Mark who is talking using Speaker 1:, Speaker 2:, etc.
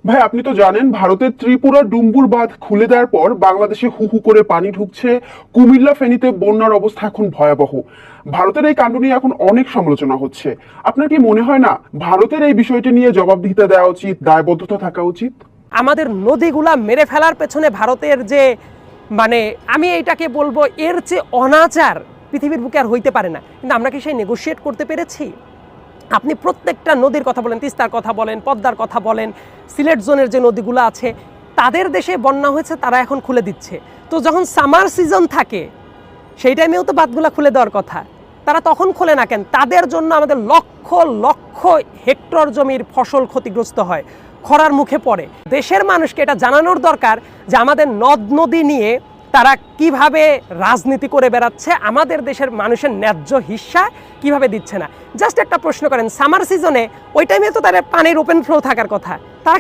Speaker 1: ভাই আপনি তো জানেন ভারতের ত্রিপুরা ডুম্বুর বাঁধ খুলে দেওয়ার পর বাংলাদেশে হু হু করে পানি ঢুকছে। কুমিল্লা ফেনীতে বন্যার অবস্থা এখন ভয়াবহ। ভারতের এই কাণ্ড নিয়ে এখন অনেক সমালোচনা হচ্ছে। আপনার কি মনে হয় না ভারতের এই বিষয়টি নিয়ে জবাবদিহিতা দেওয়া উচিত, দায়বদ্ধতা থাকা উচিত?
Speaker 2: আমাদের নদীগুলা মেরে ফেলার পেছনে ভারতের যে মানে আমি এইটাকে বলবো এর যে অনাচার পৃথিবীর বুকে আর হইতে পারে না, কিন্তু আমরা কি সেই নেগোশিয়েট করতে পেরেছি? আপনি প্রত্যেকটা নদীর কথা বলেন, তিস্তার কথা বলেন, পদ্মার কথা বলেন, সিলেট জোনের যে নদীগুলো আছে তাদের দেশে বন্যা হয়েছে তারা এখন খুলে দিচ্ছে। তো যখন সামার সিজন থাকে সেই টাইমেও তো বাঁধগুলা খুলে দেওয়ার কথা, তারা তখন খোলে না কেন? তাদের জন্য আমাদের লক্ষ লক্ষ হেক্টর জমির ফসল ক্ষতিগ্রস্ত হয়, খরার মুখে পড়ে। দেশের মানুষকে এটা জানানোর দরকার যে আমাদের নদ নদী নিয়ে তারা কিভাবে রাজনীতি করে বেড়াচ্ছে, আমাদের দেশের মানুষের ন্যায্য হিস্সা কিভাবে দিচ্ছে না। জাস্ট একটা প্রশ্ন করেন, সামার সিজনে ওই টাইমে তো তাদের পানির ওপেন ফ্লো থাকার কথা, তারা